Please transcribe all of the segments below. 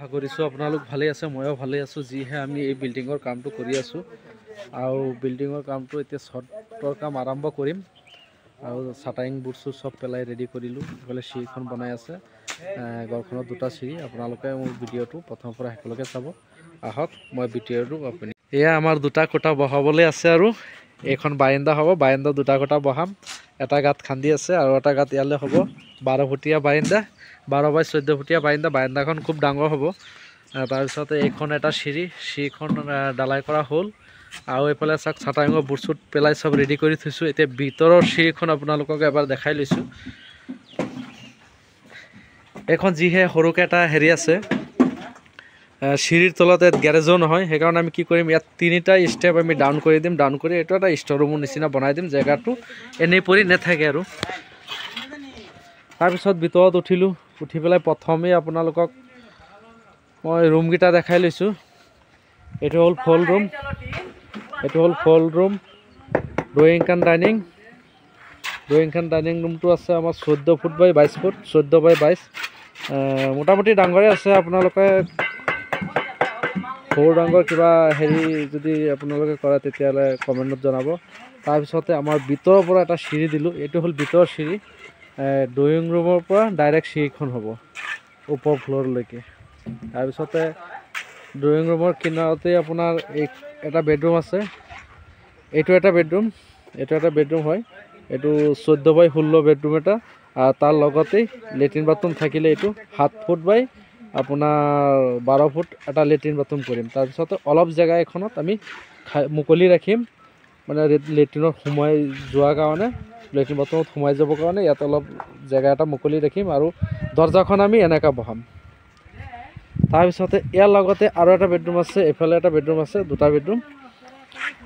আশা কৰিছোঁ আপোনালোক ভালেই আছে, ময়ো ভালেই আছোঁ। যিহে আমি এই বিল্ডিঙৰ কামটো কৰি আছোঁ আৰু বিল্ডিঙৰ কামটো এতিয়া ছটৰ কাম আৰম্ভ কৰিম আৰু চাটাৰিং বোৰ্ড চব পেলাই ৰেডি কৰিলোঁ। এইফালে চিৰিখন বনাই আছে, ঘৰখনত দুটা চিৰি। আপোনালোকে মোৰ ভিডিঅ'টো প্ৰথমৰ পৰা শেষলৈকে চাব। আহক মই ভিডিঅ'টো আপুনি এয়া আমাৰ দুটা কোঠা বহাবলৈ আছে আৰু এইখন বাৰান্দা হ'ব। বাৰান্দা দুটা কোঠা বহাম। এটা গাঁত খান্দি আছে আৰু এটা গাঁত ইয়ালৈ হ'ব 12 ফুটীয়া বাৰান্দা, 12 বাই 14 ফুটীয়া বাৰান্দা। বাৰান্দাখন খুব ডাঙৰ হ'ব। তাৰপিছতে এইখন এটা চিৰিখন ডালাই কৰা হ'ল আৰু এইফালে চাওক চাটাৰিঙৰ বুট চুট পেলাই চব ৰেডি কৰি থৈছোঁ। এতিয়া ভিতৰৰ চিৰিখন আপোনালোকক এবাৰ দেখাই লৈছোঁ। এইখন যিহে সৰুকৈ এটা হেৰি আছে, চিৰিৰ তলত ইয়াত গেৰেজো নহয়। সেইকাৰণে আমি কি কৰিম, ইয়াত 3টা ষ্টেপ আমি ডাউন কৰি দিম। ডাউন কৰি এইটো এটা ষ্ট'ৰ ৰুমৰ নিচিনা বনাই দিম, জেগাটো এনেই পৰি নাথাকে আৰু। তাৰপিছত ভিতৰত উঠিলোঁ। উঠি পেলাই প্ৰথমেই আপোনালোকক মই ৰুমকেইটা দেখাই লৈছোঁ। এইটো হ'ল follow room, drawing cum dining. Dining ৰুমটো আছে আমাৰ 14 ফুট বাই 22 ফুট, 14 বাই 22। মোটামুটি ডাঙৰে আছে। আপোনালোকে সৰু ডাঙৰ কিবা হেৰি যদি আপোনালোকে কৰে তেতিয়াহ'লে কমেণ্টত জনাব। তাৰপিছতে আমাৰ ভিতৰৰ পৰা এটা চিৰি দিলোঁ। এইটো হ'ল ভিতৰৰ চিৰি। ড্ৰয়িং ৰুমৰ পৰা ডাইৰেক্ট চিৰিখন হ'ব ওপৰ ফ্ল'ৰলৈকে। তাৰপিছতে ড্ৰয়িং ৰুমৰ কিনাৰতে আপোনাৰ এটা বেডৰুম আছে। এইটো এটা বেডৰুম হয়। এইটো 14 বাই 16 বেডৰুম এটা, আৰু তাৰ লগতেই লেট্ৰিন বাথৰুম থাকিলে এইটো 7 ফুট বাই আপোনাৰ 12 ফুট এটা লেট্ৰিন বাথৰুম কৰিম। তাৰপিছতে অলপ জেগা এখনত আমি মুকলি ৰাখিম, মানে লেট্ৰিনত সোমাই যোৱাৰ কাৰণে, লেট্ৰিন বাথৰুমত সোমাই যাবৰ কাৰণে ইয়াত অলপ জেগা এটা মুকলি ৰাখিম আৰু দৰ্জাখন আমি এনেকৈ বহাম। তাৰপিছতে ইয়াৰ লগতে আৰু এটা বেডৰুম আছে, এইফালে এটা বেডৰুম আছে, দুটা বেডৰুম।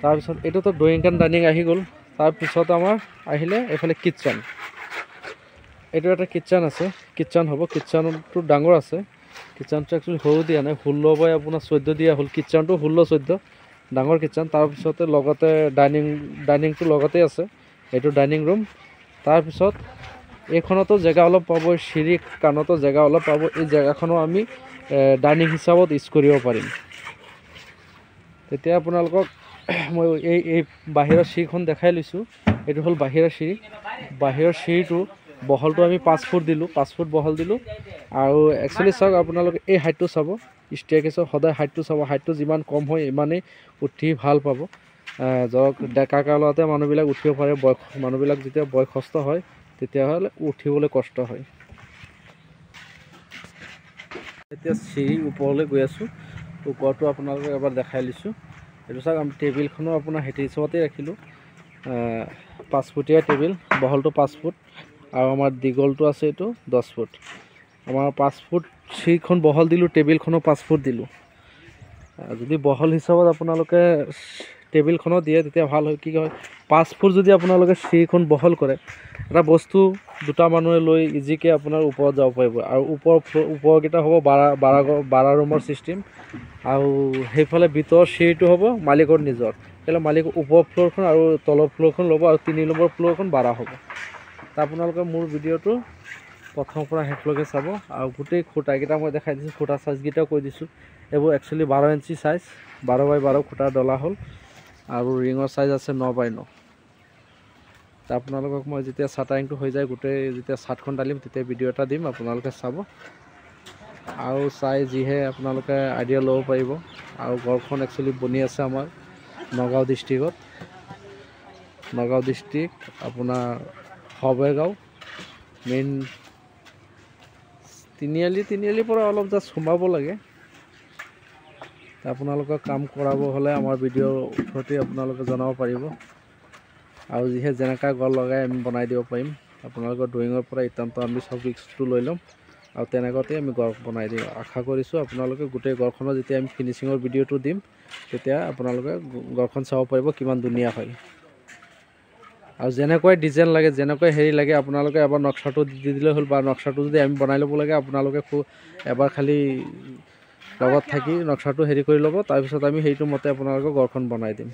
তাৰপিছত এইটোতো ড্ৰয়িং কাম ডাইনিং আহি গ'ল। তাৰপিছত আমাৰ আহিলে এইফালে কিটচেন। এইটো এটা কিটচেন আছে, কিটচেন হ'ব। কিটচেনটো ডাঙৰ আছে। কিটচেনটো একচুৱেলি সৰু দিয়া নাই, 16 বাই আপোনাৰ 14 দিয়া হ'ল। কিটচেনটো 16-14 ডাঙৰ কিটচেন। তাৰপিছতে লগতে ডাইনিংটো লগতে আছে। এইটো ডাইনিং ৰুম। তাৰপিছত এইখনতো জেগা অলপ পাব, চিৰি কাণতো জেগা অলপ পাব। এই জেগাখনো আমি ডাইনিং হিচাপত ইউজ কৰিব পাৰিম। তেতিয়া আপোনালোকক মই এই বাহিৰৰ চিৰিখন দেখাই লৈছোঁ। এইটো হ'ল বাহিৰৰ চিৰি। বাহিৰৰ চিৰিটো বহলটো আমি 5 ফুট দিলোঁ, 5 ফুট বহল দিলোঁ। আৰু একচুৱেলি চাওক আপোনালোকে এই হাইটটো চাব, ষ্টেয়াৰকেছৰ সদায় হাইটটো চাব। হাইটটো যিমান কম হয় ইমানেই উঠি ভাল পাব। ধৰক ডেকা কালতে মানুহবিলাক উঠিব পাৰে, মানুহবিলাক যেতিয়া বয়সস্থ হয় তেতিয়াহ'লে উঠিবলৈ কষ্ট হয়। এতিয়া চিৰি ওপৰলৈ গৈ আছোঁ। ওপৰটো আপোনালোকক এবাৰ দেখাই লৈছোঁ। এইটো চাওক, আমি টেবুলখনো আপোনাৰ সেইটো হিচাপতে ৰাখিলোঁ। 5 ফুটীয়া টেবুল, বহলটো 5 ফুট আৰু আমাৰ দীঘলটো আছে এইটো 10 ফুট। আমাৰ 5 ফুট চিৰিখন বহল দিলোঁ, টেবুলখনো 5 ফুট দিলোঁ। যদি বহল হিচাপত আপোনালোকে টেবুলখনো দিয়ে তেতিয়া ভাল হয়। কি হয়, 5 ফুট যদি আপোনালোকে চিৰিখন বহল কৰে, এটা বস্তু দুটা মানুহে লৈ ইজিকৈ আপোনাৰ ওপৰত যাব পাৰিব। আৰু ওপৰকেইটা হ'ব 12 ৰুমৰ ছিষ্টেম। আৰু সেইফালে ভিতৰৰ চিৰিটো হ'ব মালিকৰ নিজৰ। সেইফালে মালিকৰ ওপৰ ফ্ল'ৰখন আৰু তলৰ ফ্ল'ৰখন ল'ব, আৰু 3 নম্বৰ ফ্ল'ৰখন 12 হ'ব। আপোনালোকে মোৰ ভিডিঅ'টো প্ৰথমৰ পৰা শেষলৈকে চাব। আৰু গোটেই খুঁটাকেইটা মই দেখাই দিছোঁ, খুঁটা চাইজকেইটাও কৈ দিছোঁ। এইবোৰ একচুৱেলি 12 ইঞ্চি চাইজ, 12 বাই 12 খুঁটা ডলা হ'ল। আৰু ৰিঙৰ চাইজ আছে 9 বাই 9। আপোনালোকক মই যেতিয়া চাটাৰিংটো হৈ যায়, যেতিয়া চাটখন ডালিম তেতিয়া ভিডিঅ' এটা দিম, আপোনালোকে চাব। আৰু চাই যিহে আপোনালোকে আইডিয়া ল'ব পাৰিব। আৰু ঘৰখন একচুৱেলি বনি আছে আমাৰ নগাঁও ডিষ্ট্ৰিক্টত। নগাঁও ডিষ্ট্ৰিক্ট আপোনাৰ হবেগাঁও মেইন তিনিআলিৰ পৰা অলপ জাষ্ট সোমাব লাগে। আপোনালোকৰ কাম কৰাব হ'লে আমাৰ ভিডিঅ'ৰ থ্ৰুতে আপোনালোকে জনাব পাৰিব। আৰু যিহে যেনেকুৱা গড় লগাই আমি বনাই দিব পাৰিম। আপোনালোকৰ ড্ৰয়িঙৰ পৰা ইটান্ত আমি চব ৰিস্কটো লৈ ল'ম আৰু তেনেকুৱাতে আমি গড় বনাই দিম। আশা কৰিছোঁ আপোনালোকে গোটেই গড়খনৰ যেতিয়া আমি ফিনিচিঙৰ ভিডিঅ'টো দিম তেতিয়া আপোনালোকে গড়খন চাব পাৰিব কিমান ধুনীয়া হয়। আৰু যেনেকুৱাই ডিজাইন লাগে, যেনেকুৱাই হেৰি লাগে, আপোনালোকে এবাৰ নক্সাটো দি দিলে হ'ল। বা নক্সাটো যদি আমি বনাই ল'ব লাগে, আপোনালোকে এবাৰ খালি লগত থাকি নক্সাটো হেৰি কৰি ল'ব। তাৰপিছত আমি সেইটো মতে আপোনালোকৰ গড়খন বনাই দিম।